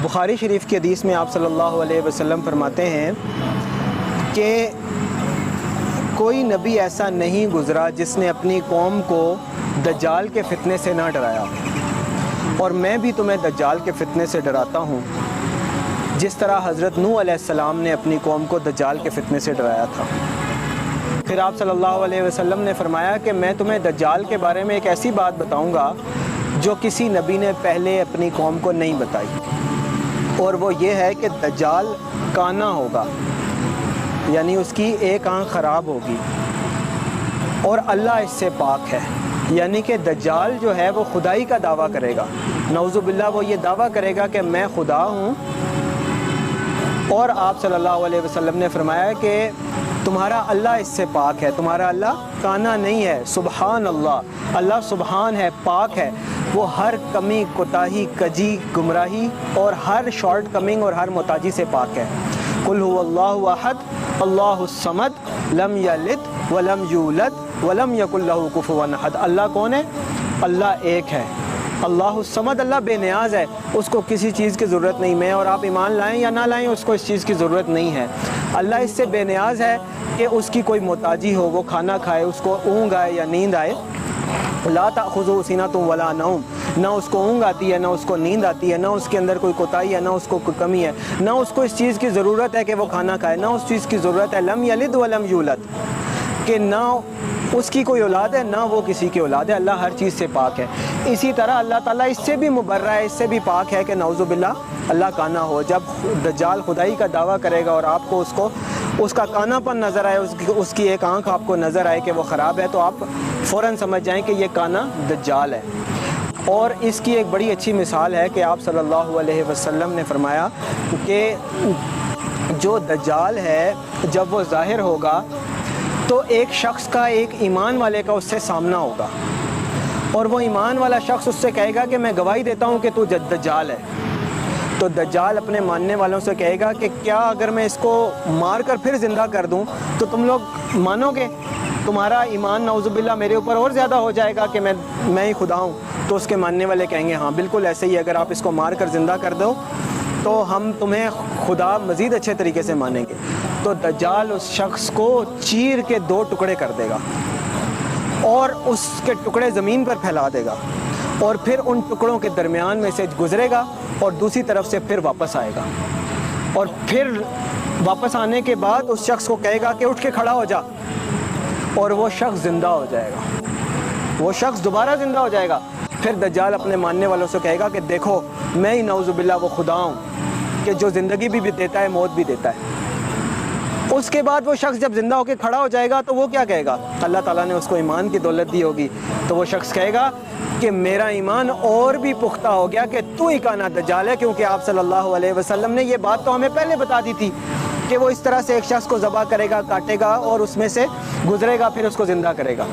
بخاری شریف کی حدیث میں آپ صلی اللہ علیہ وسلم فرماتے ہیں کہ کوئی نبی ایسا نہیں گزرا جس نے اپنی قوم کو دجال کے فتنے سے نہ ڈرایا، اور میں بھی تمہیں دجال کے فتنے سے ڈراتا ہوں جس طرح حضرت نوح علیہ السلام نے اپنی قوم کو دجال کے فتنے سے ڈرایا تھا۔ پھر آپ صلی اللہ علیہ وسلم نے فرمایا کہ میں تمہیں دجال کے بارے میں ایک ایسی بات بتاؤں گا جو کسی نبی نے پہلے اپنی قوم کو نہیں بتائی، اور وہ یہ ہے کہ دجال کانا ہوگا، یعنی اس کی ایک آنکھ خراب ہوگی، اور اللہ اس سے پاک ہے، یعنی کہ دجال جو ہے وہ خدائی کا دعویٰ کرے گا، نعوذ باللہ وہ یہ دعویٰ کرے گا کہ میں خدا ہوں۔ اور آپ صلی اللہ علیہ وسلم نے فرمایا کہ تمہارا اللہ اس سے پاک ہے، تمہارا اللہ کانا نہیں ہے، سبحان اللہ، اللہ سبحان ہے، پاک ہے، وہ ہر کمی، کوتاہی، کجی، گمراہی اور ہر شارٹ کمنگ اور ہر محتاجی سے پاک ہے۔ قل هو اللہ احد اللہ الصمد لم یلد ولم یولد ولم یکن لہ کفوا احد۔ اللہ کون ہے؟ اللہ ایک ہے، اللہ الصمد، اللہ بے نیاز ہے، اس کو کسی چیز کی ضرورت نہیں، میں اور آپ ایمان لائیں یا نہ لائیں اس کو اس چیز کی ضرورت نہیں ہے۔ اللہ اس سے بے نیاز ہے کہ اس کی کوئی محتاجی ہو، وہ کھانا کھائے، اس کو اونگ آئے یا نیند آئے، لا تأخذہ سینۃ ولا نوم، نہ اس کو اونگ آتی ہے، نہ اس کو نیند آتی ہے، نہ اس کے اندر کوئی کوتاہی ہے، نہ اس کو کوئی کمی ہے، نہ اس کو اس چیز کی ضرورت ہے کہ وہ کھانا کھائے، نہ اس چیز کی ضرورت ہے لم یلد ولم یولد، کہ نہ اس کی کوئی اولاد ہے نہ وہ کسی کی اولاد ہے، اللہ ہر چیز سے پاک ہے۔ اسی طرح اللہ تعالیٰ اس سے بھی مبرہ ہے، اس سے بھی پاک ہے کہ نعوذ باللہ اللہ کانا ہو۔ جب دجال خدائی کا دعویٰ کرے گا اور آپ کو اس کا کانا پن نظر آئے، اس کی ایک آنکھ آپ کو نظر آئے کہ وہ خراب ہے، تو آپ فوراً سمجھ جائیں کہ یہ کانا دجال ہے۔ اور اس کی ایک بڑی اچھی مثال ہے کہ آپ صلی اللہ علیہ وسلم نے فرمایا کہ جو دجال ہے جب وہ ظاہر ہوگا تو ایک شخص کا، ایک ایمان والے کا اس سے سامنا ہوگا، اور وہ ایمان والا شخص اس سے کہے گا کہ میں گواہی دیتا ہوں کہ تو دجال ہے۔ تو دجال اپنے ماننے والوں سے کہے گا کہ کیا اگر میں اس کو مار کر پھر زندہ کر دوں تو تم لوگ مانو گے؟ تمہارا ایمان نعوذ باللہ میرے اوپر اور زیادہ ہو جائے گا کہ میں ہی خدا ہوں۔ تو اس کے ماننے والے کہیں گے ہاں بالکل ایسے ہی، اگر آپ اس کو مار کر زندہ کر دو تو ہم تمہیں خدا مزید اچھے طریقے سے مانیں گے۔ تو دجال اس شخص کو چیر کے 2 ٹکڑے کر دے گا اور اس کے ٹکڑے زمین پر پھیلا دے گا، اور پھر ان ٹکڑوں کے درمیان میں سے گزرے گا اور دوسری طرف سے پھر واپس آئے گا، اور پھر واپس آنے کے بعد اس شخص کو کہے گا کہ اٹھ کے کھڑا ہو جا، اور وہ شخص زندہ ہو جائے گا، وہ شخص دوبارہ زندہ ہو جائے گا۔ پھر دجال اپنے ماننے والوں سے کہے گا کہ دیکھو میں ہی نعوذ باللہ وہ خدا ہوں کہ جو زندگی بھی دیتا ہے موت بھی دیتا ہے۔ اس کے بعد وہ شخص جب زندہ ہو کے کھڑا ہو جائے گا تو وہ کیا کہے گا؟ اللہ تعالیٰ نے اس کو ایمان کی دولت دی ہوگی، تو وہ شخص کہے گا کہ میرا ایمان اور بھی پختہ ہو گیا کہ تو ہی کانا دجال ہے، کیونکہ آپ صلی اللہ علیہ وسلم نے یہ بات تو ہمیں پہلے بتا دی تھی کہ وہ اس طرح سے ایک شخص کو ذبح کرے گا، کاٹے گا اور اس میں سے گزرے گا، پھر اس کو زندہ کرے گا۔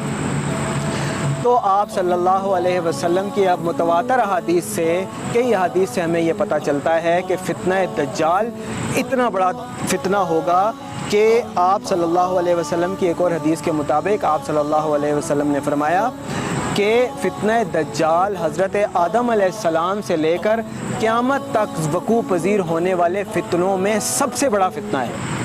تو آپ صلی اللہ علیہ وسلم کی اب متواتر احادیث سے، کئی احادیث سے ہمیں یہ پتہ چلتا ہے کہ فتنہ دجال اتنا بڑا فتنہ ہوگا کہ آپ صلی اللہ علیہ وسلم کی ایک اور حدیث کے مطابق آپ صلی اللہ علیہ وسلم نے فرمایا کہ فتنہ دجال حضرت آدم علیہ السلام سے لے کر قیامت تک وقوع پذیر ہونے والے فتنوں میں سب سے بڑا فتنہ ہے۔